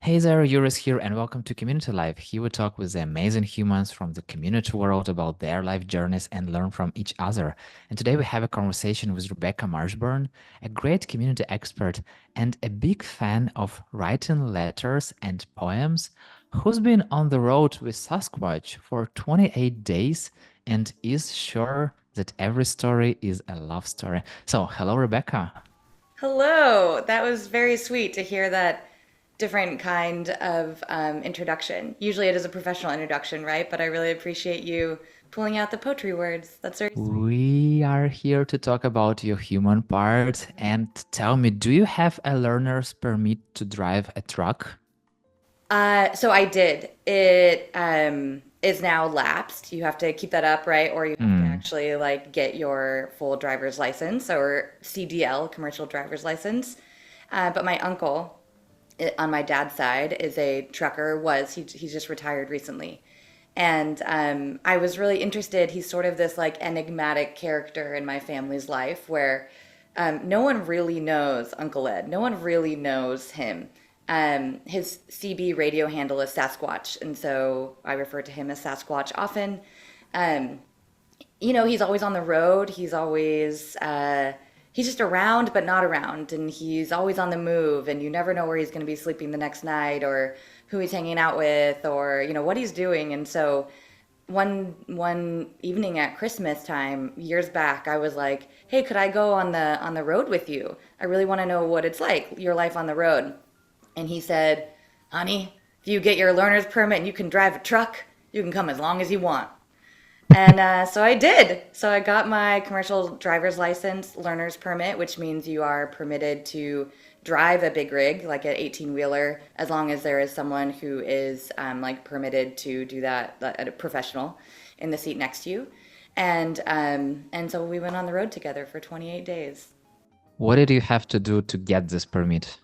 Hey there, Eurus here, and welcome to Community Life. Here we talk with the amazing humans from the community world about their life journeys and learn from each other. And today we have a conversation with Rebecca Marshburn, a great community expert and a big fan of writing letters and poems, who's been on the road with Sasquatch for 28 days and is sure that every story is a love story. So, hello, Rebecca. Hello. That was very sweet to hear that different kind of introduction. Usually it is a professional introduction, right? But I really appreciate you pulling out the poetry words. That's very sweet. We are here to talk about your human part. And tell me, do you have a learner's permit to drive a truck? So I did. It is now lapsed. You have to keep that up, right? Or you have to Hmm. actually like get your full driver's license or CDL, commercial driver's license. But my uncle on my dad's side is a trucker, he's just retired recently. And I was really interested. He's sort of this like enigmatic character in my family's life where no one really knows Uncle Ed. No one really knows him. His CB radio handle is Sasquatch, and so I refer to him as Sasquatch often. Um, he's always on the road. He's just around, but not around, and he's always on the move. And you never know where he's going to be sleeping the next night, or who he's hanging out with, or what he's doing. And so one evening at Christmas time years back, I was like, "Hey, could I go on the road with you? I really want to know what it's like, your life on the road." And he said, "Honey, if you get your learner's permit and you can drive a truck, you can come as long as you want." And so I did. So I got my commercial driver's license, learner's permit, which means you are permitted to drive a big rig, like an 18 wheeler, as long as there is someone who is like permitted to do that, a professional, in the seat next to you. And so we went on the road together for 28 days. What did you have to do to get this permit?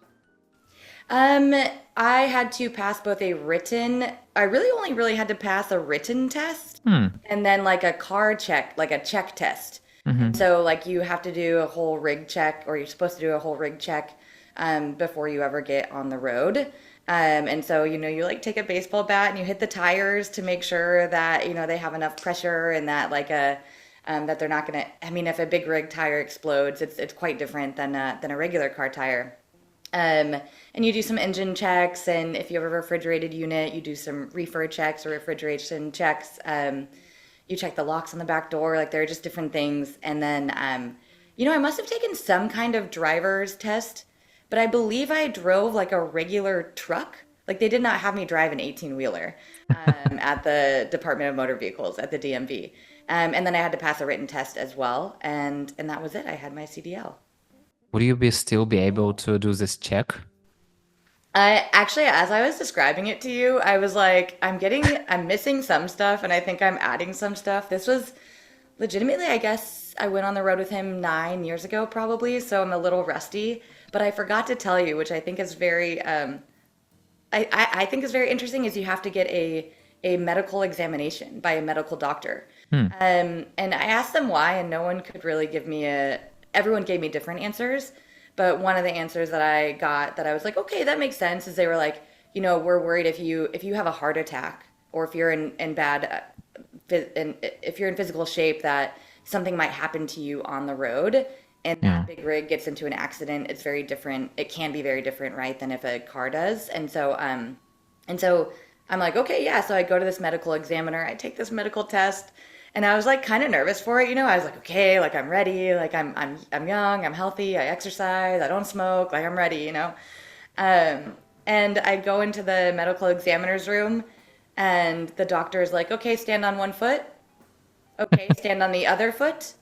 Um, I had to pass both I really only really had to pass a written test Hmm. and then like a car check, like a check test. And Hmm. so like you have to do a whole rig check, or you're supposed to do a whole rig check before you ever get on the road. And so, you like take a baseball bat and you hit the tires to make sure that, they have enough pressure and that that they're not gonna, I mean, if a big rig tire explodes, it's quite different than a regular car tire. And you do some engine checks, and if you have a refrigerated unit, you do some reefer checks or refrigeration checks. You check the locks on the back door, like there are just different things. And then, I must have taken some kind of driver's test, but I believe I drove like a regular truck. Like they did not have me drive an 18 wheeler at the Department of Motor Vehicles at the DMV. And then I had to pass a written test as well, and that was it. I had my CDL. Would you be still be able to do this check? I actually, as I was describing it to you, I was like, I'm missing some stuff, and I think I'm adding some stuff. This was legitimately, I guess, I went on the road with him 9 years ago, probably, so I'm a little rusty. But I forgot to tell you, which I think is I think is very interesting, is you have to get a medical examination by a medical doctor. Hmm. And I asked them why, and no one could really everyone gave me different answers. But one of the answers that I got that I was like, okay, that makes sense, is they were like, we're worried if you have a heart attack, or if you're in bad, if you're in physical shape, that something might happen to you on the road, and that Yeah. big rig gets into an accident. It's very different. It can be very different, right, than if a car does. And so I'm like, okay, yeah. So I go to this medical examiner. I take this medical test, and I was like kind of nervous for it. I was like, okay, like I'm ready. Like I'm young. I'm healthy. I exercise. I don't smoke. Like I'm ready. And I go into the medical examiner's room, and the doctor is like, okay, stand on one foot. Okay, stand on the other foot.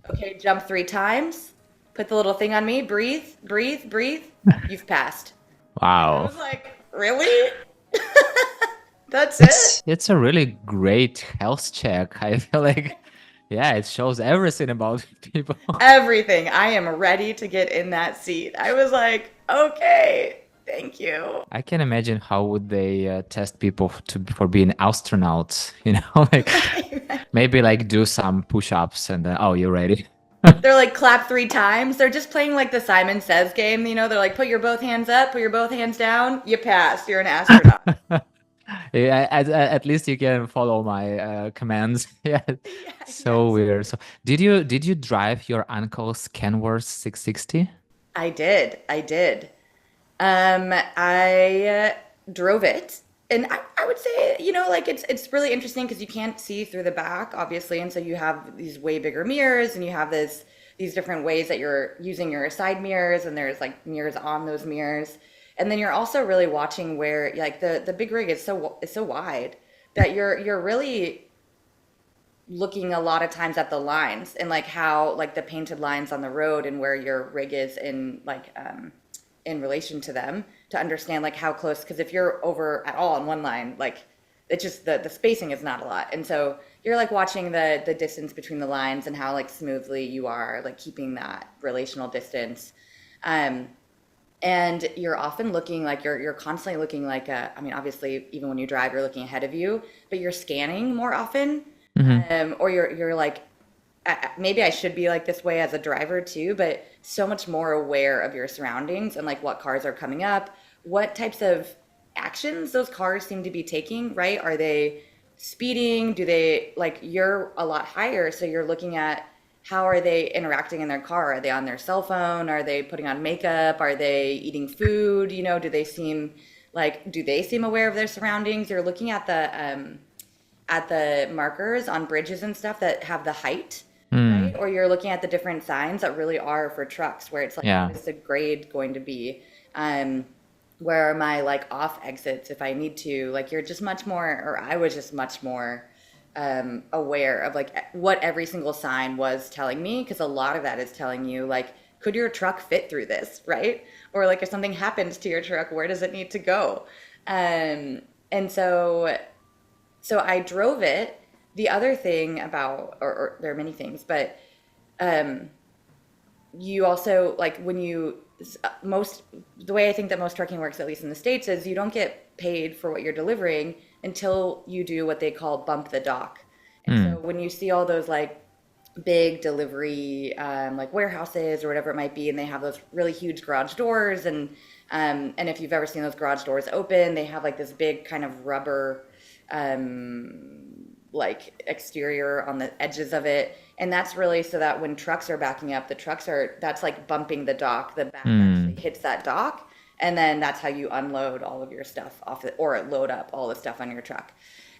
Okay, jump 3 times. Put the little thing on me. Breathe, breathe, breathe. You've passed. And I Wow. was like, really? That's it? It's a really great health check. I feel like, yeah, it shows everything about people. Everything. I am ready to get in that seat. I was like, okay, thank you. I can imagine how would they test people for being astronauts, like Right, right. maybe like do some push-ups and then, oh, you're ready. They're like clap three times. They're just playing like the Simon Says game. They're like put your both hands up, put your both hands down. You pass. You're an astronaut. Yeah, at least you can follow my commands. Yeah, Yeah, so yes. weird. So, did you drive your uncle's Kenworth 660? I did. I did. I drove it, and I would say, like it's really interesting because you can't see through the back, obviously, and so you have these way bigger mirrors, and you have these different ways that you're using your side mirrors, and there's like mirrors on those mirrors, and then you're also really watching where like the big rig is so wide that you're really looking a lot of times at the lines and like how like the painted lines on the road and where your rig is in relation to them to understand like how close, because if you're over at all on one line, like it's just the spacing is not a lot, and so you're like watching the distance between the lines and how like smoothly you are like keeping that relational distance. um and you're often looking like you're constantly looking like I mean, obviously even when you drive you're looking ahead of you, but you're scanning more often. Hmm. Or you're like, maybe I should be like this way as a driver too, but so much more aware of your surroundings and like what cars are coming up, what types of actions those cars seem to be taking, right? Are they speeding? Do they like, you're a lot higher, so you're looking at how are they interacting in their car? Are they on their cell phone? Are they putting on makeup? Are they eating food? Do they seem aware of their surroundings? You're looking at the markers on bridges and stuff that have the height, right? Mm. Or you're looking at the different signs that really are for trucks, where it's like, what Yeah. is the grade going to be? Um, where are my like off exits if I need to? Like you're just much more, or I was just much more aware of like what every single sign was telling me, because a lot of that is telling you like, could your truck fit through this, right? Or like if something happens to your truck, where does it need to go? And so I drove it. The other thing about, or there are many things, but um, you also like when you most the way I think that most trucking works, at least in the States, is you don't get paid for what you're delivering until you do what they call bump the dock. And so Mm. when you see all those like big delivery like warehouses or whatever it might be, and they have those really huge garage doors, and if you've ever seen those garage doors open, they have like this big kind of rubber like exterior on the edges of it, and that's really so that when trucks are backing up, that's like bumping the dock. The back actually Mm. hits that dock, and then that's how you unload all of your stuff off it, or load up all the stuff on your truck.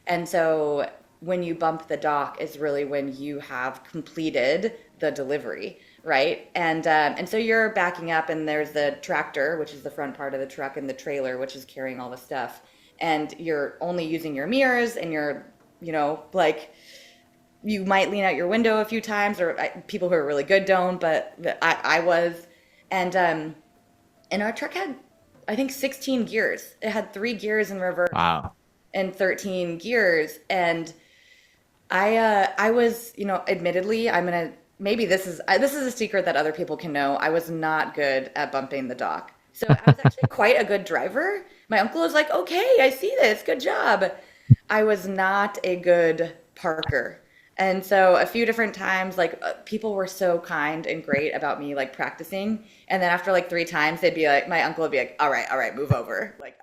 And so when you bump the dock is really when you have completed the delivery, right? And so you're backing up, and there's the tractor, which is the front part of the truck, and the trailer, which is carrying all the stuff. And you're only using your mirrors, and like you might lean out your window a few times, or people who are really good don't, but I was. And our truck had, I think, 16 gears. It had 3 gears in reverse Wow. and 13 gears. And I was, admittedly, I'm gonna maybe this is a secret that other people can know. I was not good at bumping the dock. So I was actually quite a good driver. My uncle was like, "Okay, I see this. Good job." I was not a good parker. And so a few different times, like people were so kind and great about me like practicing. And then after like 3 times, they'd be like, my uncle would be like, all right, move over. Like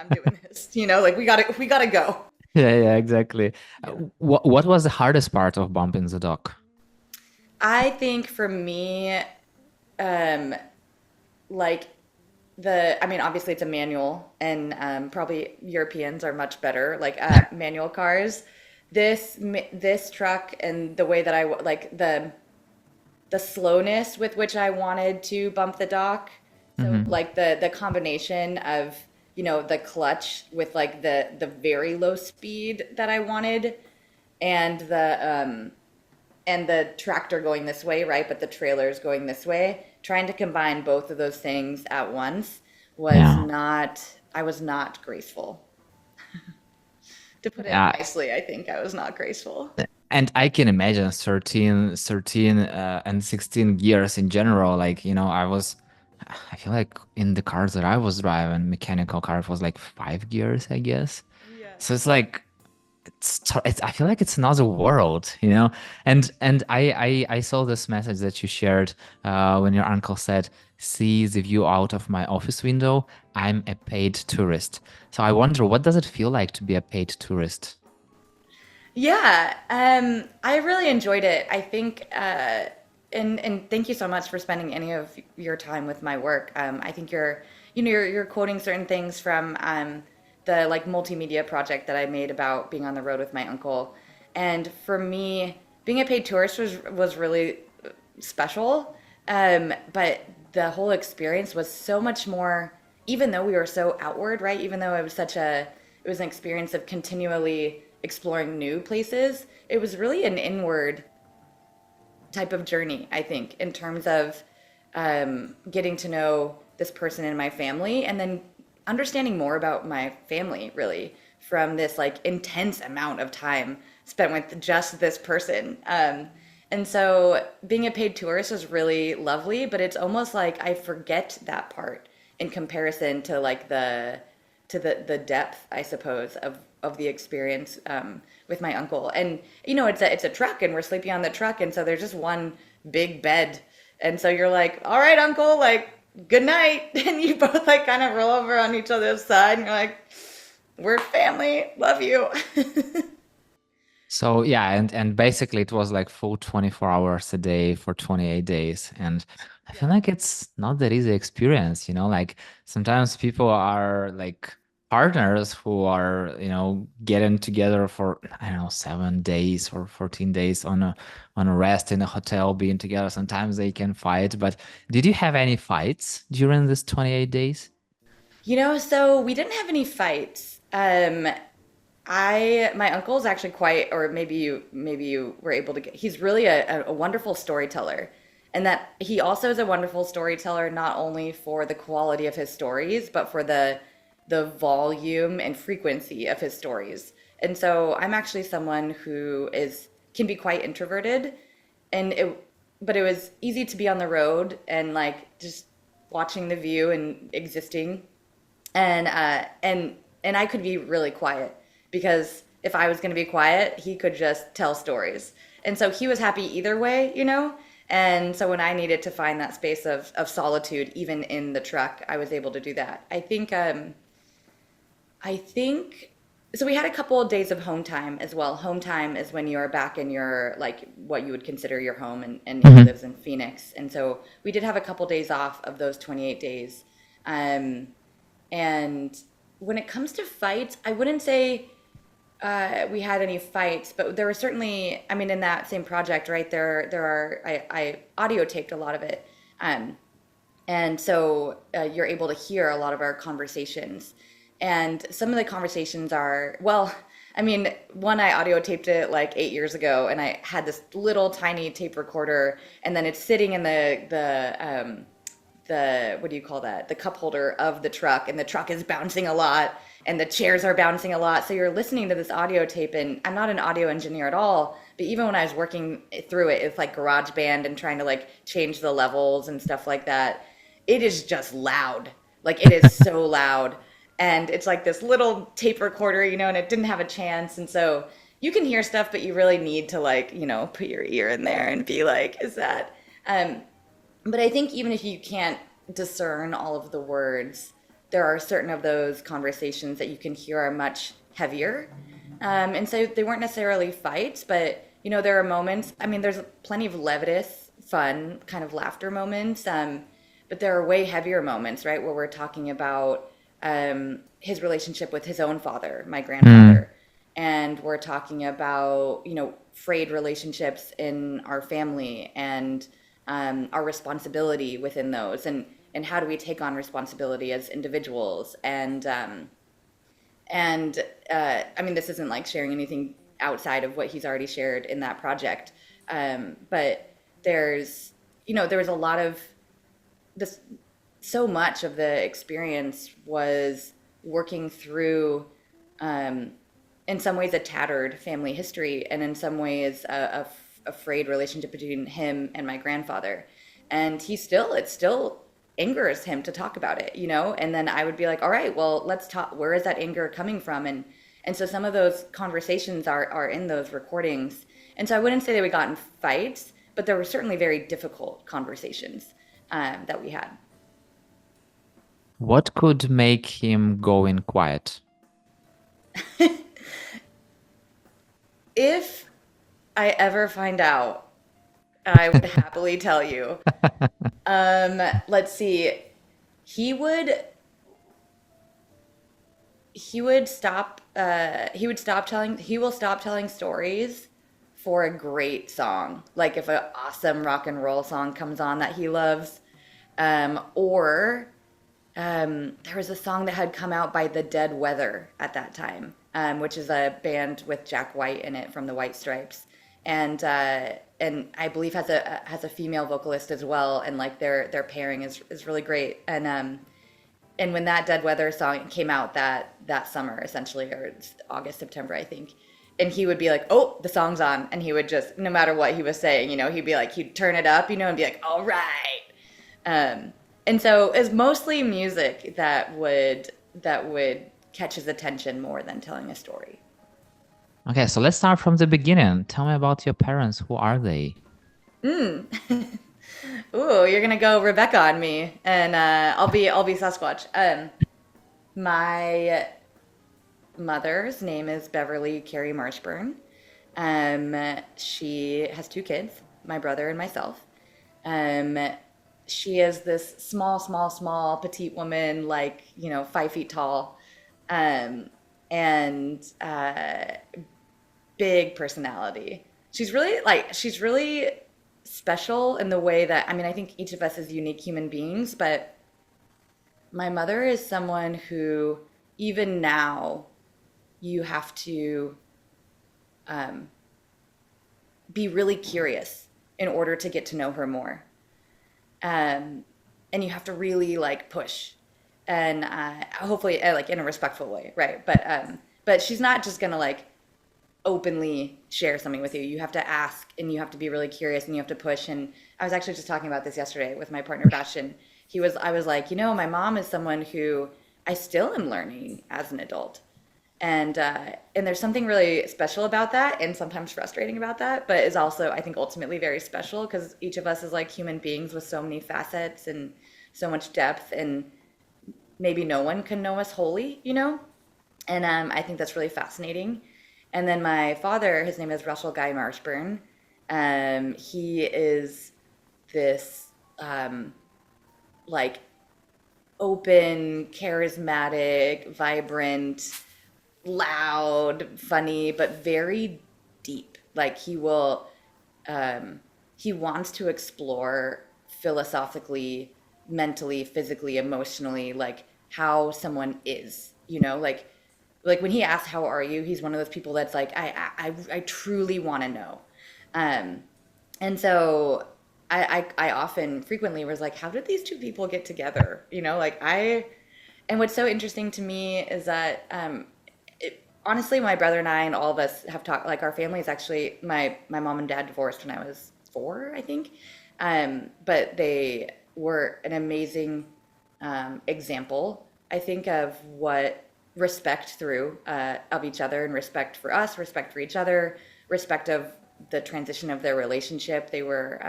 I'm doing this, like we gotta go. Yeah, yeah, exactly. Yeah. What was the hardest part of bumping the dog? I think for me, um, like I mean, obviously it's a manual, and probably Europeans are much better like at manual cars. This truck, and the way that like the slowness with which I wanted to bump the dock. So Hmm. like the combination of, the clutch with like the very low speed that I wanted, and the tractor going this way, right? But the trailer's going this way. Trying to combine both of those things at once Yeah. I was not graceful. To put it Yeah. nicely, I think I was not graceful. And I can imagine 13 and 16 years in general. Like, I feel like in the cars that I was driving, mechanical car, it was like 5 gears, I guess. Yeah. So it's like I feel like it's another world, you know. And I saw this message that you shared when your uncle said, "See the view out of my office window. I'm a paid tourist." So I wonder, what does it feel like to be a paid tourist? Yeah, I really enjoyed it. I think, and thank you so much for spending any of your time with my work. I think you're quoting certain things from the like multimedia project that I made about being on the road with my uncle. And for me, being a paid tourist was really special. But the whole experience was so much more, even though we were so outward, right? Even though it was an experience of continually exploring new places, it was really an inward type of journey, I think, in terms of getting to know this person in my family and then understanding more about my family, really, from this like intense amount of time spent with just this person. And so being a paid tourist was really lovely, but it's almost like I forget that part in comparison to like the depth, I suppose, of the experience with my uncle. And you know, it's a truck, and we're sleeping on the truck, and so there's just one big bed, and so you're like, "All right, uncle, like good night," and you both like kind of roll over on each other's side, and you're like, "We're family, love you." So yeah, and basically it was like full 24 hours a day for 28 days. And I feel like it's not that easy experience, you know, like sometimes people are like partners who are, you know, getting together for, I don't know, 7 days or 14 days on a rest in a hotel, being together. Sometimes they can fight, but did you have any fights during this 28 days? You know, so we didn't have any fights. My uncle's actually quite, or maybe you were able to get. He's really a wonderful storyteller, and that he also is a wonderful storyteller not only for the quality of his stories, but for the volume and frequency of his stories. And so I'm actually someone who is can be quite introverted, and it but it was easy to be on the road and like just watching the view and existing and I could be really quiet because if I was going to be quiet, he could just tell stories. And so he was happy either way, you know? And so when I needed to find that space of solitude, even in the truck, I was able to do that. I think so. We had a couple of days of home time as well. Home time is when you're back in your like what you would consider your home, and he Hmm. lives in Phoenix. And so we did have a couple days off of those 28 days. Um, and when it comes to fights, I wouldn't say we had any fights, but there were certainly, I mean, in that same project, right, I audio taped a lot of it. Um, and so you're able to hear a lot of our conversations. And some of the conversations are, well, I mean, one, I audio taped it like 8 years ago, and I had this little tiny tape recorder, and then it's sitting in the what do you call that, the cup holder of the truck, and the truck is bouncing a lot and the chairs are bouncing a lot, so you're listening to this audio tape. And I'm not an audio engineer at all, but even when I was working through it, it's like GarageBand and trying to like change the levels and stuff like that, it is just loud, like it is so loud. And it's like this little tape recorder, you know, and it didn't have a chance. And so you can hear stuff, but you really need to like, you know, put your ear in there and be like, is that um but I think even if you can't discern all of the words, there are certain of those conversations that you can hear are much heavier. And so they weren't necessarily fights, but you know, there are moments. I mean, there's plenty of levitous, fun, kind of laughter moments. But there are way heavier moments, right, where we're talking about his relationship with his own father, my Mm. grandfather, and we're talking about, you know, frayed relationships in our family and our responsibility within those, and how do we take on responsibility as individuals, and I mean, this isn't like sharing anything outside of what he's already shared in that project, but there's, you know, there was a lot of this. So much of the experience was working through, um, in some ways, a tattered family history, and in some ways, a frayed relationship between him and my grandfather. And it still angers him to talk about it, you know? And then I would be like, all right, well, let's talk. Where is that anger coming from? And so some of those conversations are in those recordings. And so I wouldn't say that we got in fights, but there were certainly very difficult conversations that we had. What could make him go in quiet? If I ever find out, I would happily tell you. Let's see. He would he will stop telling stories for a great song. Like if an awesome rock and roll song comes on that he loves, or there was a song that had come out by The Dead Weather at that time, which is a band with Jack White in it from the White Stripes, and I believe has a female vocalist as well, and like their pairing is really great. And when that Dead Weather song came out that summer, essentially, or it's August, September, I think, and he would be like, "Oh, the song's on," and he would just, no matter what he was saying, he'd be like, he'd turn it up, and be like, "All right." Um, and so it's mostly music that would catch his attention more than telling a story. Okay, so let's start from the beginning. Tell me about your parents. Who are they? Ooh, you're gonna go Rebecca on me, and I'll be Sasquatch. My mother's name is Beverly Carey Marshburn. She has two kids, my brother and myself. Um, she is this small, small, small, petite woman, like 5 feet tall, um, and big personality. She's really special in the way that, I mean, I think each of us is unique human beings, but my mother is someone who, even now, you have to um, be really curious in order to get to know her more. Um, and you have to really like push, and hopefully like in a respectful way, right? But she's not just gonna like openly share something with you. You have to ask, and you have to be really curious, and you have to push. And I was actually just talking about this yesterday with my partner Bastion. I was like, my mom is someone who I still am learning as an adult, and there's something really special about that, and sometimes frustrating about that, but is also, I think, ultimately very special because each of us is like human beings with so many facets and so much depth, and maybe no one can know us wholly. And I think that's really fascinating. And then my father, his name is Russell Guy Marshburn. He is this like open, charismatic, vibrant, loud, funny, but very deep. Like he wants to explore philosophically, mentally, physically, emotionally, like how someone is, like when he asks, "How are you?" He's one of those people that's like, I truly want to know. Um, and so I often frequently was like, how did these two people get together? And what's so interesting to me is that honestly, my brother and I and all of us have talked, like our family is actually, my mom and dad divorced when I was 4, I think. But they were an amazing example, I think, of what respect through of each other, and respect for us, respect for each other, respect of the transition of their relationship. They were,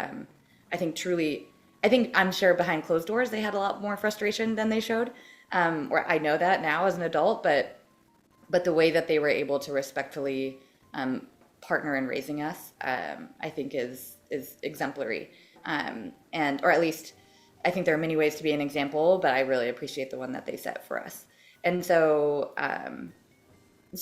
I think, truly, I'm sure behind closed doors they had a lot more frustration than they showed. Or I know that now as an adult, but the way that they were able to respectfully partner in raising us, I think is exemplary. And or at least I think there are many ways to be an example, but I really appreciate the one that they set for us. And so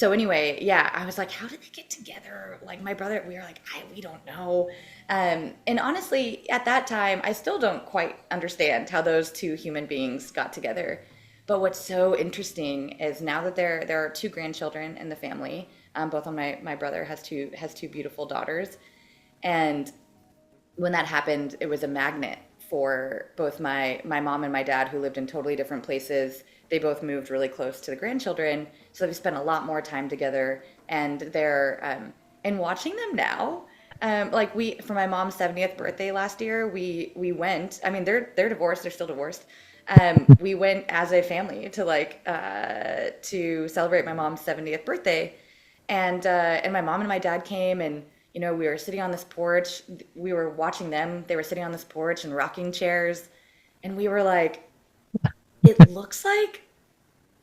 anyway, yeah, I was like, how did they get together? Like my brother, we were like, we don't know. And honestly, at that time, I still don't quite understand how those two human beings got together. But what's so interesting is now that there are two grandchildren in the family. Both of my brother has two beautiful daughters, and when that happened, it was a magnet for both my mom and my dad, who lived in totally different places. They both moved really close to the grandchildren, so we spent a lot more time together. And and watching them now, like for my mom's 70th birthday last year, we went. I mean, they're divorced. They're still divorced. We went as a family to to celebrate my mom's 70th birthday, and my mom and my dad came, and we were sitting on this porch. We were watching them. They were sitting on this porch in rocking chairs, and we were like, it looks like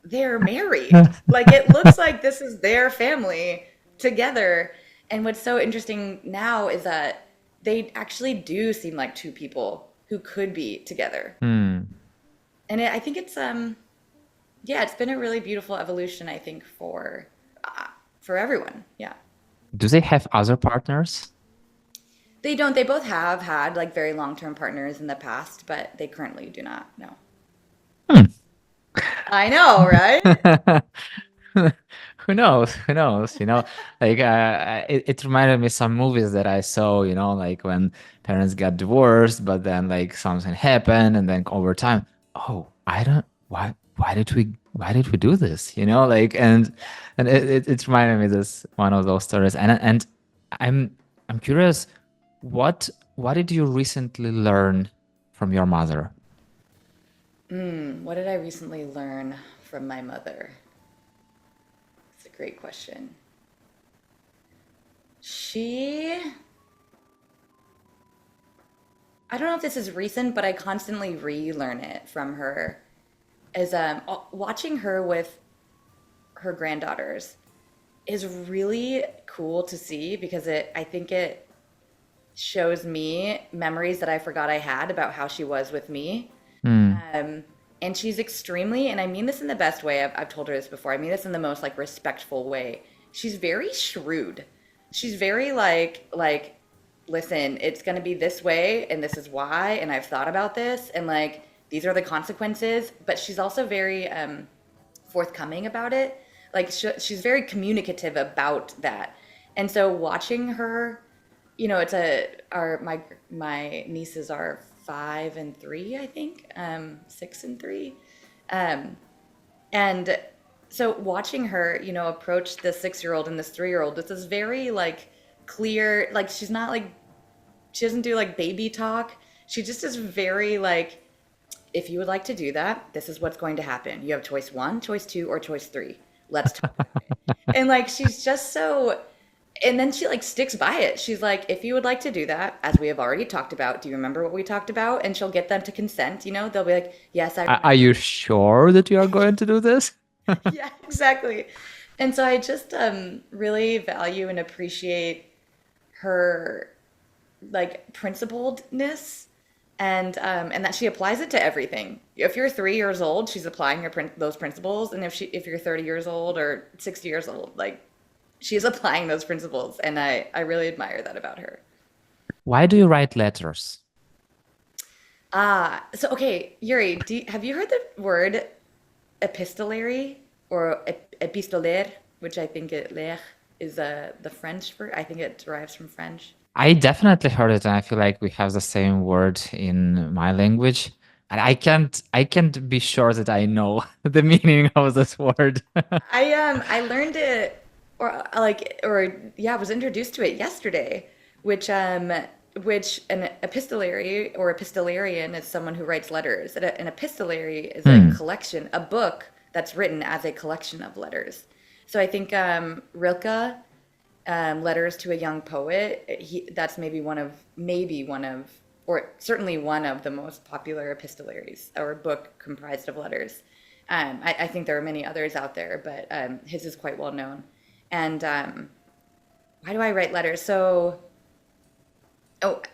they're married. Like it looks like this is their family together. And what's so interesting now is that they actually do seem like two people who could be together. Hmm. And I think it's yeah, it's been a really beautiful evolution, I think, for everyone. Yeah. Do they have other partners? They don't. They both have had like very long-term partners in the past, but they currently do not. No. Hmm. I know, right? Who knows? Who knows? Like it reminded me some movies that I saw, like when parents got divorced, but then like something happened, and then over time, oh, I don't why did we do this? Like and it reminded me this one of those stories. And I'm I'm curious, what did you recently learn from your mother? What did I recently learn from my mother? It's a great question. She, I don't know if this is recent, but I constantly relearn it from her. Is watching her with her granddaughters is really cool to see because I think it shows me memories that I forgot I had about how she was with me. Hmm. Um, and she's extremely, and I mean this in the best way. I've told her this before. I mean this in the most like respectful way. She's very shrewd. She's very listen, it's gonna be this way, and this is why, and I've thought about this, and like these are the consequences. But she's also very forthcoming about it. Like she's very communicative about that. And so watching her, it's a our my nieces are 5 and 3, I think, 6 and 3, um, and so watching her, approach this 6-year-old and this 3-year-old, this is very like clear. Like she's not like she doesn't do like baby talk. She just is very like, if you would like to do that, this is what's going to happen. You have choice one, choice two, or choice three. Let's talk about it. And like she's just so, and then she like sticks by it. She's like, if you would like to do that, as we have already talked about, do you remember what we talked about? And she'll get them to consent. They'll be like, yes, I Are remember. you sure that you are going to do this? Yeah, exactly. And so I just really value and appreciate her like principledness, and that she applies it to everything. If you're 3 years old, she's applying those principles, and if you're 30 years old or 60 years old, like she's applying those principles, and I really admire that about her. Why do you write letters? So okay, Yuri, have you heard the word epistolary or epistolaire, which I think it "lire" is the French word. I think it derives from French. I definitely heard it, and I feel like we have the same word in my language. And I can't be sure that I know the meaning of this word. I learned it, or yeah, I was introduced to it yesterday, which an epistolary or epistolarian is someone who writes letters. An epistolary is a Hmm. collection, a book that's written as a collection of letters. So I think Rilke, Letters to a Young Poet, that's maybe one of, or certainly one of the most popular epistolaries or book comprised of letters. I think there are many others out there, but his is quite well known. And why do I write letters? So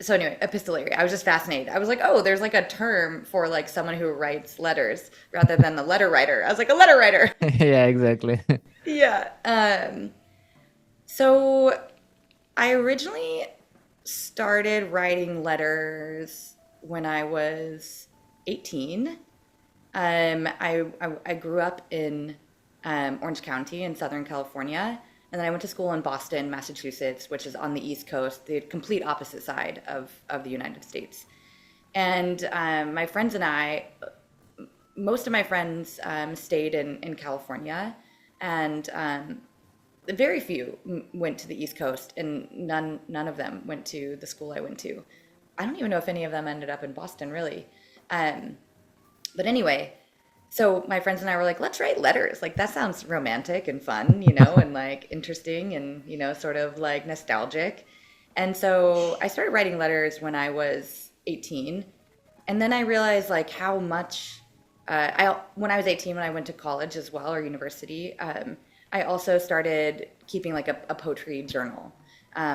anyway, epistolary. I was just fascinated. I was like, oh, there's like a term for like someone who writes letters rather than the letter writer. I was like, a letter writer. Yeah, exactly. Yeah. So I originally started writing letters when I was 18. I grew up in Orange County in Southern California, and then I went to school in Boston, Massachusetts, which is on the East Coast, the complete opposite side of the United States. And my friends and I, most of my friends stayed in California, and very few went to the East Coast, and none of them went to the school I went to. I don't even know if any of them ended up in Boston, really. Um, But anyway, so my friends and I were like, let's write letters. Like that sounds romantic and fun, and like interesting and, sort of like nostalgic. And so I started writing letters when I was 18. And then I realized like how much when I was 18, when I went to college as well or university, I also started keeping like a poetry journal.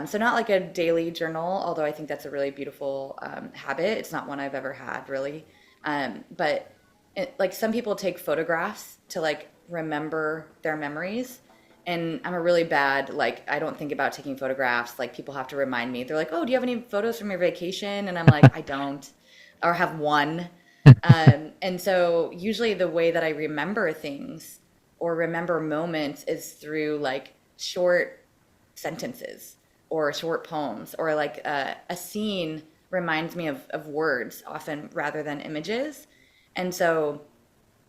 So not like a daily journal, although I think that's a really beautiful habit. It's not one I've ever had really. But like some people take photographs to like remember their memories. And I'm a really bad, like, I don't think about taking photographs. Like, people have to remind me. They're like, oh, do you have any photos from your vacation? And I'm like, I don't, or have one. And so, usually, the way that I remember things or remember moments is through like short sentences or short poems, or like a scene reminds me of words often rather than images. And so,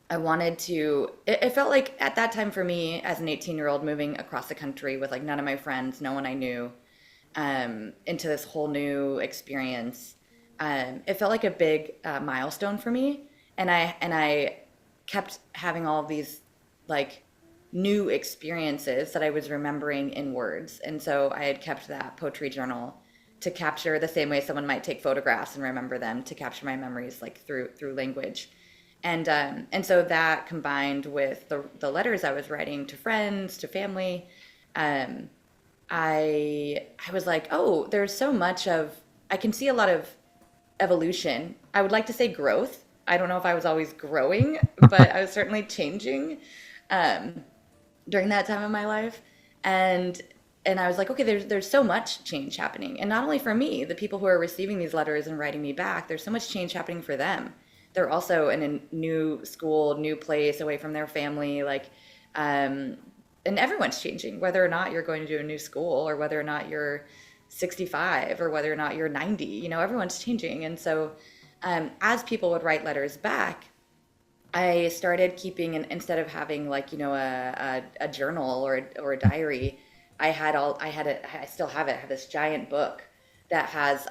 I wanted to, it felt like at that time for me as an 18-year-old moving across the country with like none of my friends, no one I knew, into this whole new experience. It felt like a big milestone for me. And I kept having all of these like new experiences that I was remembering in words. And so I had kept that poetry journal to capture the same way someone might take photographs and remember them, to capture my memories like through language. And so that combined with the letters I was writing to friends, to family, um, I was like, oh, there's so much of, I can see a lot of evolution. I would like to say growth. I don't know if I was always growing, but I was certainly changing um, during that time of my life. And and I was like, okay, there's so much change happening, and not only for me, the people who are receiving these letters and writing me back, there's so much change happening for them. They're also in a new school, new place, away from their family, like, um, and everyone's changing, whether or not you're going to a new school, or whether or not you're 65, or whether or not you're 90. Everyone's changing, and so as people would write letters back, I started keeping, instead of having like a journal or a diary, I still have it. I have this giant book that has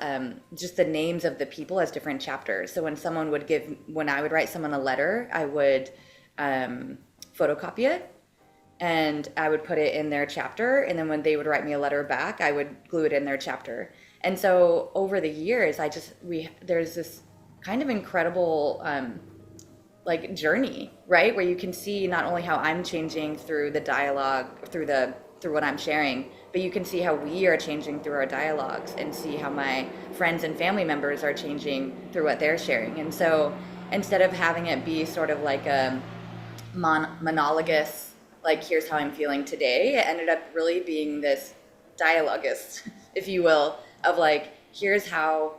just the names of the people as different chapters. So when I would write someone a letter, I would um, photocopy it and I would put it in their chapter. And then when they would write me a letter back, I would glue it in their chapter. And so over the years, there's this kind of incredible like journey, right? Where you can see not only how I'm changing through the dialogue, through what I'm sharing, but you can see how we are changing through our dialogues, and see how my friends and family members are changing through what they're sharing. And so instead of having it be sort of like a monologous, like here's how I'm feeling today, it ended up really being this dialogist, if you will, of like here's how,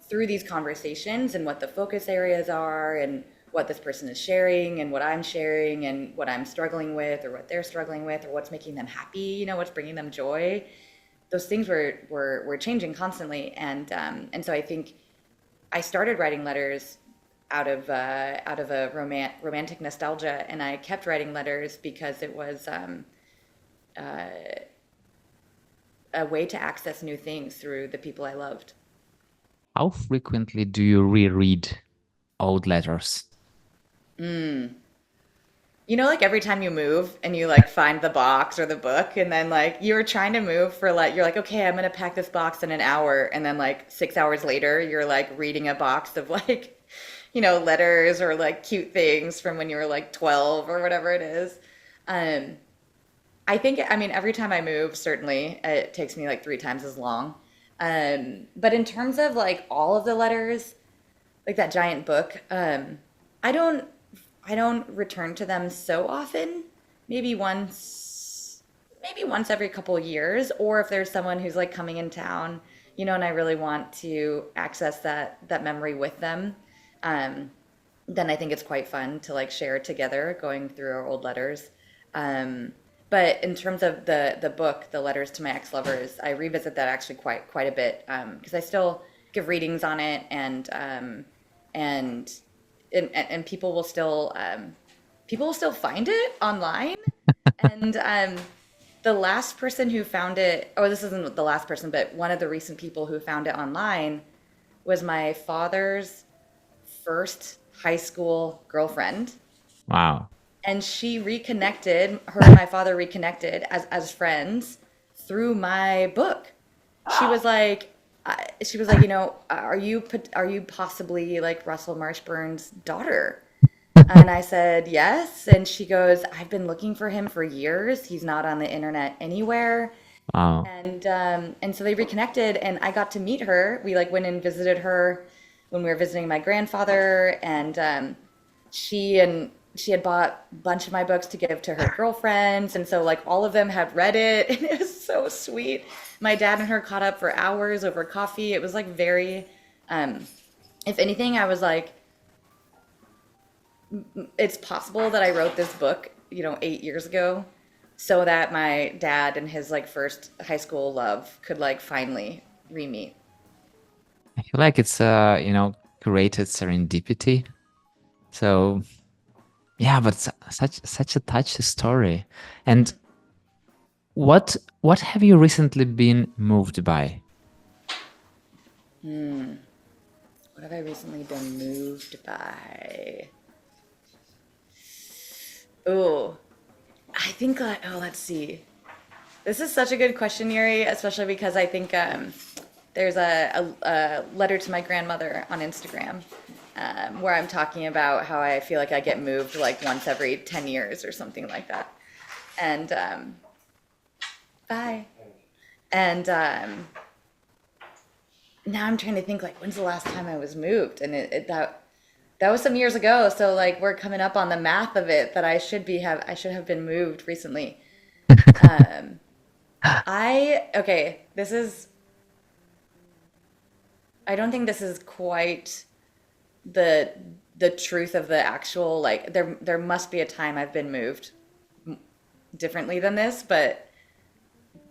through these conversations and what the focus areas are, and what this person is sharing and what I'm sharing and what I'm struggling with or what they're struggling with or what's making them happy, what's bringing them joy. Those things were changing constantly. And so I think I started writing letters out of a romantic nostalgia, and I kept writing letters because it was a way to access new things through the people I loved. How frequently do you reread old letters? Like every time you move and you like find the box or the book, and then like you were trying to move for like, you're like, okay, I'm gonna pack this box in an hour. And then like 6 hours later, you're like reading a box of like, letters or like cute things from when you were like 12 or whatever it is. Um, I mean, every time I move, certainly it takes me like 3 times as long. But in terms of like all of the letters, like that giant book, I don't I don't return to them so often. Maybe once every couple of years, or if there's someone who's like coming in town, and I really want to access that memory with them. Um, then I think it's quite fun to like share together, going through our old letters. Um, but in terms of the book, the letters to my ex lovers, I revisit that actually quite a bit, because I still give readings on it, and and people will still find it online. And the last person who found it, oh, this isn't the last person, but one of the recent people who found it online was my father's first high school girlfriend. Wow. And she reconnected, her and my father reconnected as friends through my book. She was like, are you possibly like Russell Marshburn's daughter? And I said, yes. And she goes, I've been looking for him for years. He's not on the internet anywhere. Wow. And so they reconnected and I got to meet her. We like went and visited her when we were visiting my grandfather and she had bought a bunch of my books to give to her girlfriends, and so like all of them had read it and it was so sweet. My dad and her caught up for hours over coffee. It was like very um if anything, I was like, it's possible that I wrote this book, 8 years ago, so that my dad and his like first high school love could like finally re-meet. I feel like it's created serendipity. So yeah, but such a touchy story. And what have you recently been moved by? What have I recently been moved by? Oh, I think let's see. This is such a good question, Yuri, especially because I think there's a letter to my grandmother on Instagram where I'm talking about how I feel like I get moved like once every 10 years or something like that. And bye. And now I'm trying to think like when's the last time I was moved, and that was some years ago. So like we're coming up on the math of it that I should have been moved recently. Um, I okay. I don't think this is quite the the truth of the actual like there must be a time I've been moved differently than this, but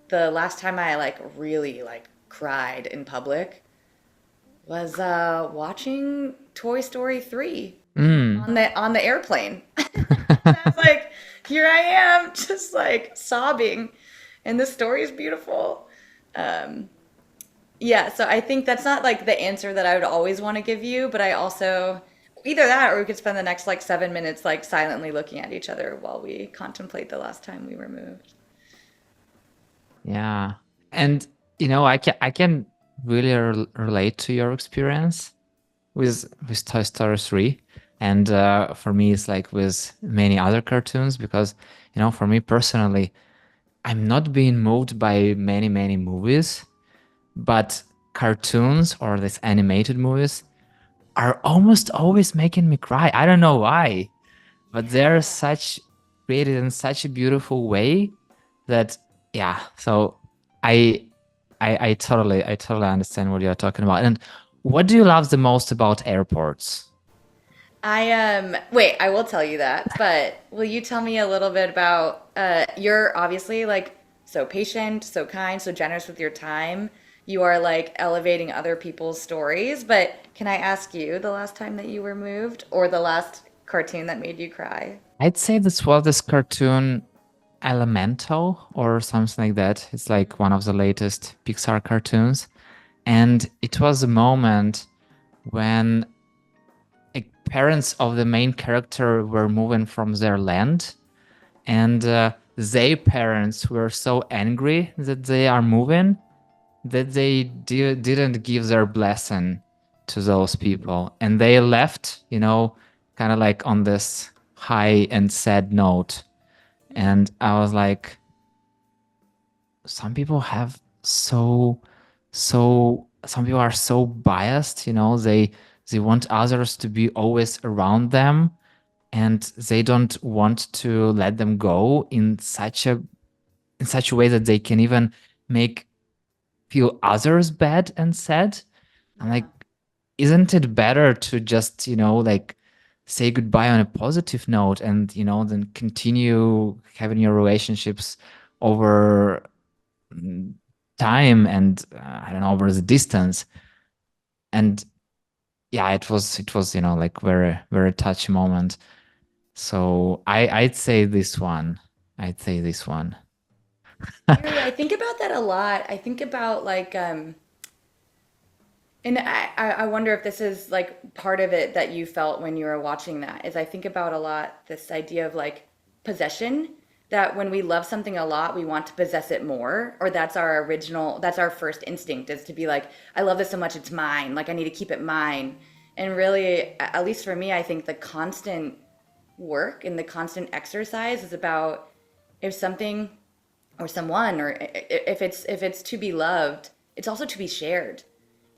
the last time I like really like cried in public was watching Toy Story 3 Mm. on the airplane. I was like, here I am, just like sobbing, and the story is beautiful. Um, yeah, so I think that's not like the answer that I would always want to give you, but I also either that or we could spend the next like 7 minutes like silently looking at each other while we contemplate the last time we were moved. Yeah. And I can really relate to your experience with Toy Story 3. And for me, it's like with many other cartoons because, for me personally, I'm not being moved by many, many movies, but cartoons or these animated movies are almost always making me cry. I don't know why, but they're such created in such a beautiful way that yeah. So I I totally understand what you're talking about. And what do you love the most about airports? Wait, I will tell you that, but will you tell me a little bit about you're obviously like so patient, so kind, so generous with your time. You are like elevating other people's stories, but can I ask you the last time that you were moved or the last cartoon that made you cry? I'd say this was this cartoon Elemental or something like that. It's like one of the latest Pixar cartoons. And it was a moment when like, parents of the main character were moving from their land, and their parents were so angry that they are moving that they didn't give their blessing to those people. And they left, kind of like on this high and sad note. And I was like, some people have some people are so biased, they want others to be always around them, and they don't want to let them go in such a way that they can even make feel others bad and sad. I'm like, Yeah. isn't it better to just, like say goodbye on a positive note and, then continue having your relationships over mm, time and I don't know, over the distance. And yeah, it was, like very, very touchy moment. So I'd say this one. I'd say this one. Yuri, I think about that a lot. I think about like And I wonder if this is like part of it that you felt when you were watching that, is I think about a lot this idea of like possession, that when we love something a lot, we want to possess it more, or that's our first instinct is to be like, I love this so much, it's mine. Like I need to keep it mine. And really, at least for me, I think the constant work and the constant exercise is about, if something or someone, or if it's to be loved, it's also to be shared,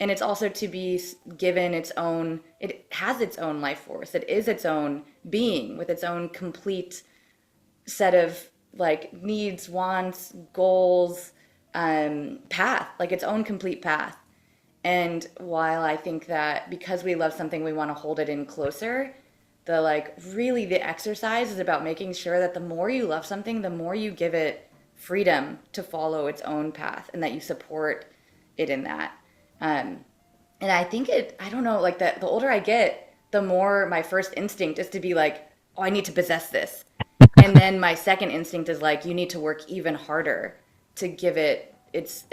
and it's also to be given its own, it has its own life force, it is its own being with its own complete set of like needs, wants, goals, path, like its own complete path. And while I think that because we love something, we want to hold it in closer, the like really the exercise is about making sure that the more you love something, the more you give it freedom to follow its own path, and that you support it in that. Um, and I think I don't know, like the older I get, the more my first instinct is to be like, oh, I need to possess this. And then my second instinct is like, you need to work even harder to give it its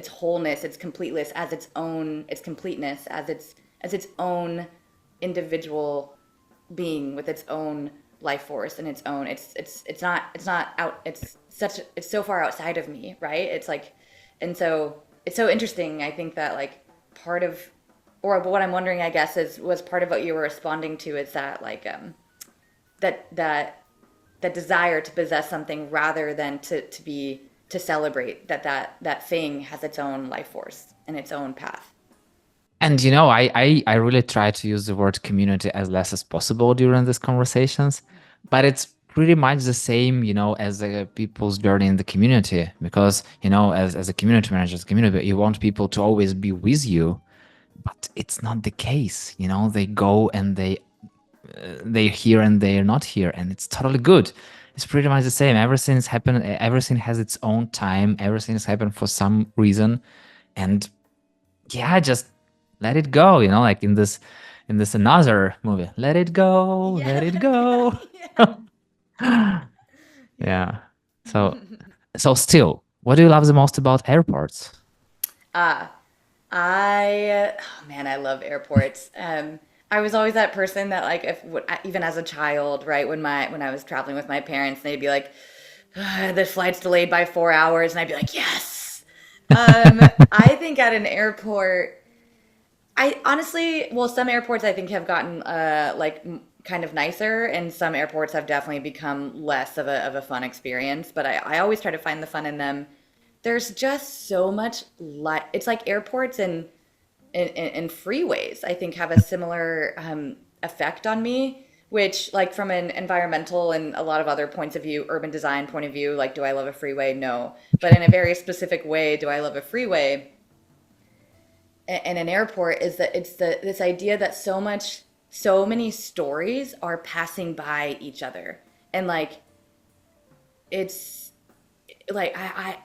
wholeness, its completeness as its own, its completeness as its own individual being with its own life force and its own, it's not out, it's so far outside of me, right? It's like, and so it's so interesting. I think that like part of, or what I'm wondering, I guess, is was part of what you were responding to, is that like that that desire to possess something rather than to be, to celebrate that thing has its own life force and its own path. And I really try to use the word community as less as possible during these conversations, but it's pretty much the same, as the people's journey in the community. Because, as a community manager, as a community, you want people to always be with you, but it's not the case. They go and they're here and they're not here, and it's totally good. It's pretty much the same. Everything's happened. Everything has its own time. Everything has happened for some reason, and yeah, just let it go, like in this another movie, let it go, Yeah, let it let it go. go. Yeah. Yeah. Yeah. So still, what do you love the most about airports? Ah, oh man, I love airports. I was always that person that like, if even as a child, right, when I was traveling with my parents, they'd be like, the flight's delayed by 4 hours, and I'd be like, yes. I think at an airport, I honestly, well, some airports I think have gotten kind of nicer, and some airports have definitely become less of a fun experience. But I always try to find the fun in them. There's just so much light. It's like airports and freeways, I think, have a similar effect on me. Which, like, from an environmental and a lot of other points of view, urban design point of view, like, do I love a freeway? No. But in a very specific way, do I love a freeway? And an airport is that it's this idea that so many stories are passing by each other, and like it's like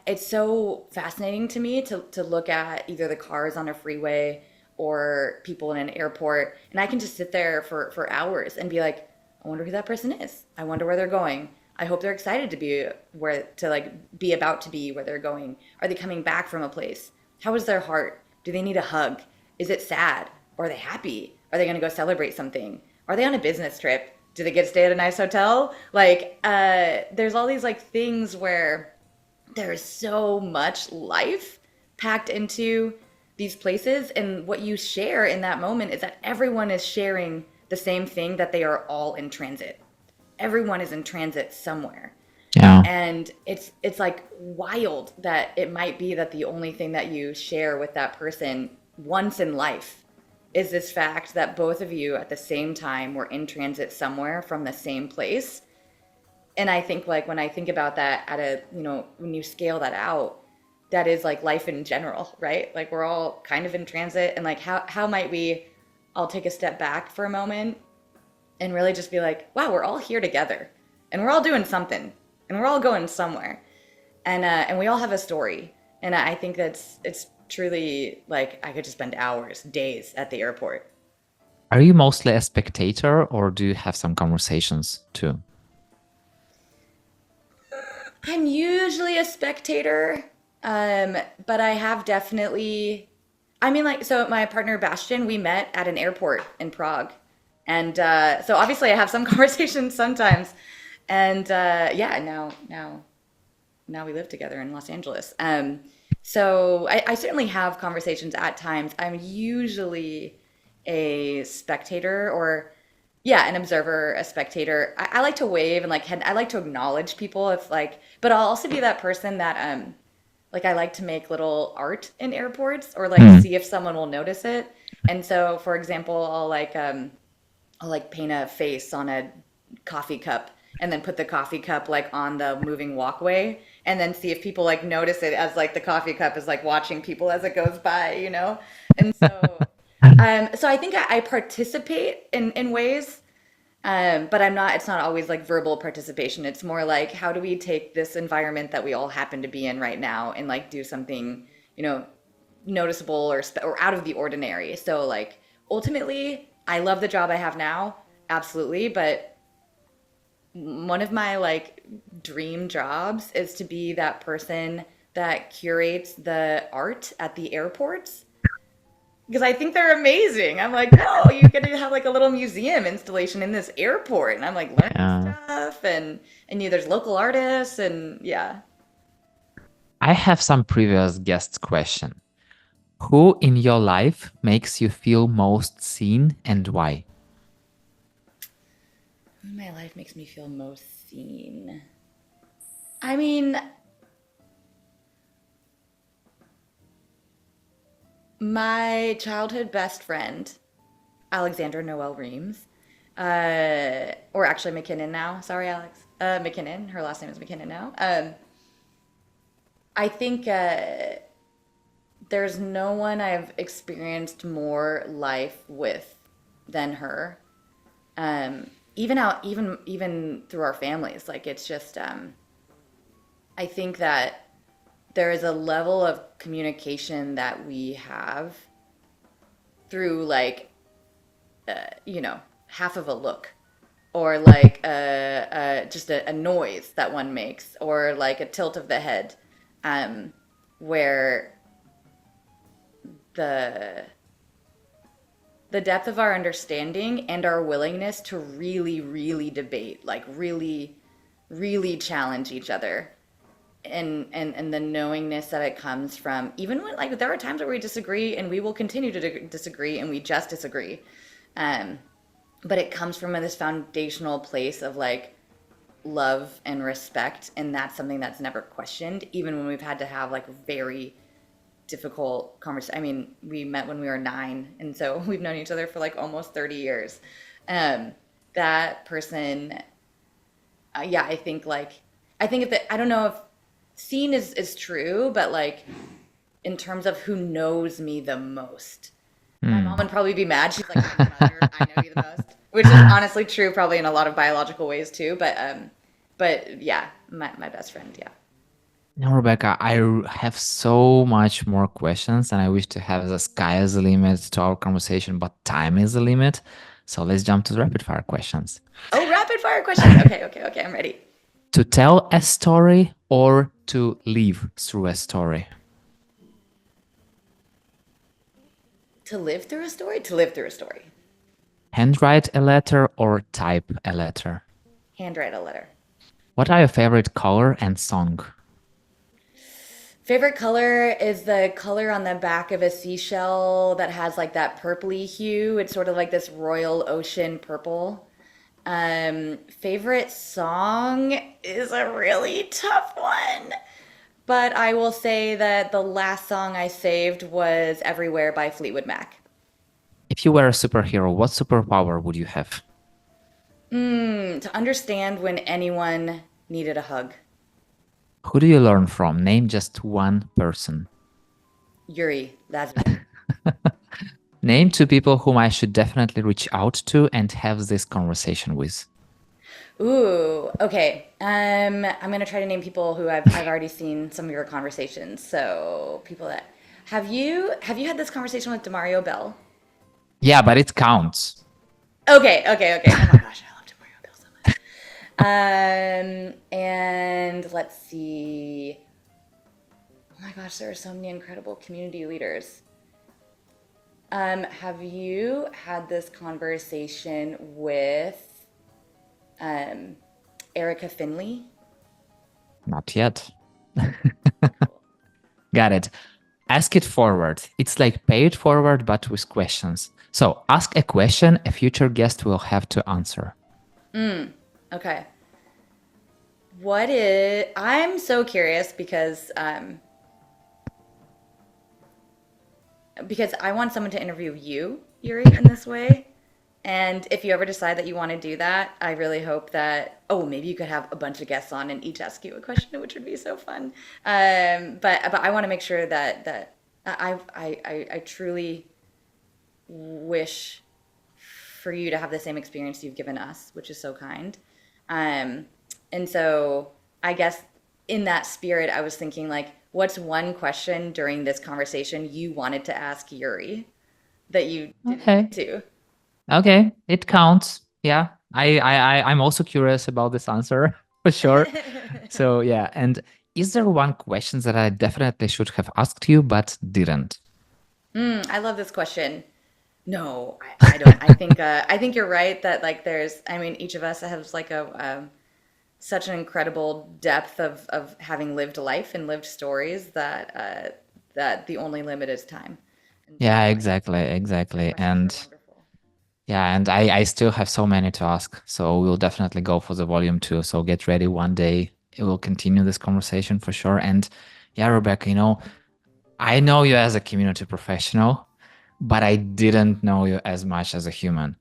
it's so fascinating to me to look at either the cars on a freeway or people in an airport, and I can just sit there for hours and be like, I wonder who that person is, I wonder where they're going, I hope they're excited to be where, to like be about to be where they're going, are they coming back from a place, how is their heart, do they need a hug, is it sad, or are they happy, are they going to go celebrate something, are they on a business trip, do they get to stay at a nice hotel, like there's all these like things where there's so much life packed into these places, and what you share in that moment is that everyone is sharing the same thing, that they are all in transit, everyone is in transit somewhere. Yeah. And it's like wild that it might be that the only thing that you share with that person once in life is this fact that both of you at the same time were in transit somewhere from the same place. And I think, like, when I think about that at a, when you scale that out, that is like life in general, right? Like, we're all kind of in transit, and like how might we all take a step back for a moment and really just be like, wow, we're all here together, and we're all doing something, and we're all going somewhere, and we all have a story. And I think it's truly like, I could just spend hours, days at the airport. Are you mostly a spectator, or do you have some conversations too? I'm usually a spectator, but I have definitely, I mean, like, so my partner Bastian, we met at an airport in Prague. And so obviously I have some conversations sometimes. And yeah, now we live together in Los Angeles. So I certainly have conversations at times. I'm usually a spectator or, yeah, an observer, a spectator. I like to wave and like I like to acknowledge people if like, but I'll also be that person that like I like to make little art in airports or like Hmm. see if someone will notice it. And so, for example, I'll like paint a face on a coffee cup and then put the coffee cup like on the moving walkway and then see if people like notice it as like the coffee cup is like watching people as it goes by, you know? And so so I think I participate in ways, but I'm not, it's not always like verbal participation. It's more like, how do we take this environment that we all happen to be in right now and like do something, you know, noticeable or out of the ordinary. So like ultimately, I love the job I have now, absolutely, but one of my like dream jobs is to be that person that curates the art at the airports because I think they're amazing. I'm like, whoa, you get to have like a little museum installation in this airport, and I'm like learning Yeah. stuff, and you there's local artists, and yeah. I have some previous guest question. Who in your life makes you feel most seen and why? Who in my life makes me feel most seen? I mean, my childhood best friend, Alexandra Noel Reams, or actually McKinnon now. Sorry, Alex. McKinnon. Her last name is McKinnon now. I think there's no one I've experienced more life with than her. Even through our families, like it's just. I think that there is a level of communication that we have through like you know, half of a look or like just a noise that one makes or like a tilt of the head where the the depth of our understanding and our willingness to really debate like really challenge each other and the knowingness that it comes from even when like there are times where we disagree and we will continue to disagree and we just disagree um, but it comes from this foundational place of like love and respect, and that's something that's never questioned, even when we've had to have like very difficult conversation. I mean, we met when we were 9, and so we've known each other for like almost 30 years. Um, that person, yeah, I think if I don't know if seen is true, but like in terms of who knows me the most, my mom Hmm. would probably be mad. She's like, I'm your mother. I know you the most, which is honestly true, probably in a lot of biological ways too. But yeah, my best friend, yeah. Now, Rebecca, have so much more questions, and I wish to have the sky as a limit to our conversation, but time is a limit. So let's jump to the rapid fire questions. Oh, rapid fire questions. Okay, I'm ready. To tell a story or to live through a story? To live through a story. To live through a story. Handwrite a letter or type a letter? Handwrite a letter. What are your favorite color and song? Favorite color is the color on the back of a seashell that has like that purpley hue. It's sort of like this royal ocean purple. Favorite song is a really tough one. But I will say that the last song I saved was Everywhere by Fleetwood Mac. If you were a superhero, what superpower would you have? To understand when anyone needed a hug. Who do you learn from? Name just one person. Yuri, that's me. Name two people whom I should definitely reach out to and have this conversation with. Ooh, okay. I'm gonna try to name people who I've already seen some of your conversations. So people that have you had this conversation with Demario Bell? Yeah, but it counts. Okay. Oh my gosh, I love Demario Bell so much. And let's see. Oh my gosh, there are so many incredible community leaders. Have you had this conversation with um, Erica Finley? Not yet. Cool. Got it. Ask it forward. It's like pay it forward, but with questions. So ask a question a future guest will have to answer. Okay. I'm so curious because I want someone to interview you, Yuri, in this way. And if you ever decide that you want to do that, I really hope that, oh, maybe you could have a bunch of guests on and each ask you a question, which would be so fun. But I want to make sure that I truly wish for you to have the same experience you've given us, which is so kind. Um, and so I guess in that spirit, I was thinking like, what's one question during this conversation you wanted to ask Yuri that you didn't Okay. get to? Okay. It counts. Yeah. I'm also curious about this answer for sure. So yeah. And is there one question that I definitely should have asked you but didn't? I love this question. No, I don't. I think you're right that like I mean each of us has like a such an incredible depth of having lived life and lived stories that the only limit is time. And so Yeah, I exactly, think your exactly. questions are And wonderful. yeah, and I still have so many to ask. So we'll definitely go for the volume two. So get ready one day. It will continue this conversation for sure. And yeah, Rebecca, I know you as a community professional, but I didn't know you as much as a human.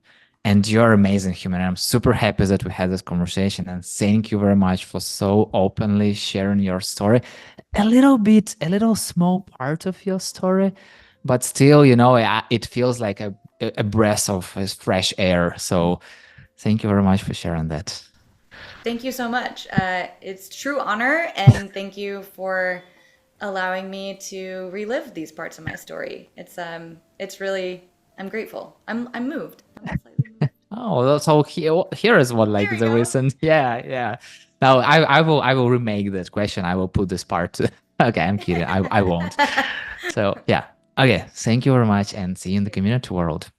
And you're an amazing human. And I'm super happy that we had this conversation. And thank you very much for so openly sharing your story. A little bit, a little small part of your story, but still, it feels like a breath of fresh air. So thank you very much for sharing that. Thank you so much. It's true honor, and thank you for allowing me to relive these parts of my story. It's really I'm grateful. I'm moved. I'm slightly moved. Oh, so here is what There like we the go. recent. Yeah, yeah. Now I will remake that question. I will put this part. Okay, I'm kidding. I won't. So yeah. Okay. Thank you very much and see you in the community world.